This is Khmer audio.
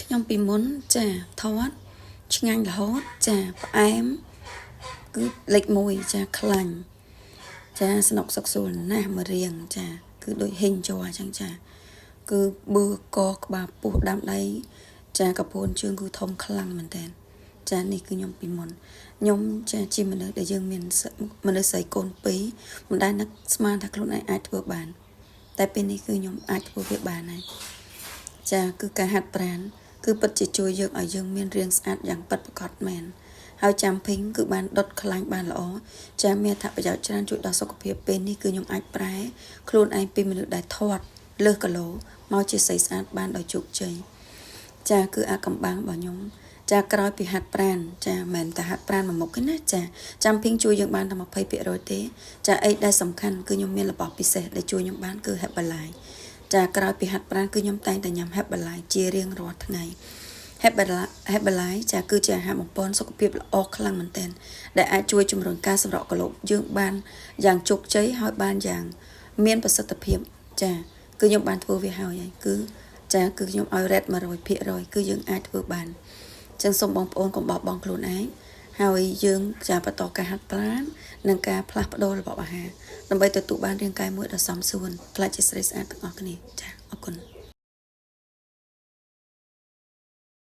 ខ្ញុំពីមុនចាថតឆ្ងាញ់រហូតចាផ្អែមគឺលេខ1ចាខ្លាញ់ចាស្នុកសុកសួលណាស់មករៀងចាគឺដូចហេងជ័រអញ្ចឹងចាគឺបឺកក្បាលពោះដាំដៃចាកពួនជើងគឺធំខ្លាំងមែនតើចានេះគឺខ្ញុំពីមុនខ្ញុំចាជាមនុស្សដែលយើងមានមនុស្សស្រីកូន2មិនដែលនឹកស្មានថាខ្លួនឯងអាចធ្វើបានតែពេលនេះគឺខ្ញុំអាចធ្វើវាបានហើយចាគឺការហាត់ប្រាណគឺពិតជាជួយយើងឲ្យយើងមានរាងស្អាតយ៉ាងពិតប្រាកដមែនហើយចាំភីងគឺបានដុតខ្លាញ់បានល្អចាមានអត្ថប្រយោជន៍ច្រើនជួយដល់សុខភាពពេលនេះគឺខ្ញុំអាចប្រែខ្លួនឯងពីមនុស្សដែលធាត់លើសគីឡូមកជាស្រីស្អាតបានដោយជោគជ័យចាគឺអាកំបាំងរបស់ខ្ញុំចាក្រោយពីហាត់ប្រាណចាមិនតែហាត់ប្រាណមួយមុខទេណាចាចាំភីងជួយយើងបានតែ20%ទេចាអីដែលសំខាន់គឺខ្ញុំមានរបស់ពិសេសដែលជួយខ្ញុំបានគឺ Herbalife ចាក្រោយពីហាត់ប្រាណគឺខ្ញុំតែងតែញ៉ាំ Herbalife ជារៀងរាល់ថ្ងៃ Herbalife ចាគឺជាអាហារបំពេញសុខភាពល្អខ្លាំងមែនទែនដែលអាចជួយជំរុញការសម្រកកាឡូយើងបានយ៉ាងជោគជ័យហើយបានយ៉ាងមានប្រសិទ្ធភាពចាគឺខ្ញុំបានធ្វើវាហើយគឺចាគឺខ្ញុំឲ្យ rate 100%គឺយើងអាចធ្វើបានចឹងសូមបងប្អូនកុំបោះបង់ខ្លួនឯងហើយយើងចាបន្តការហាត់ប្រាណនិងការផ្លាស់ប្ដូររបបអាហារដើម្បីទទួលបានរាងកាយមួយដ៏សមសួនខ្លាចជាស្រីស្អាតទាំងអស់គ្នាចាអរគុណ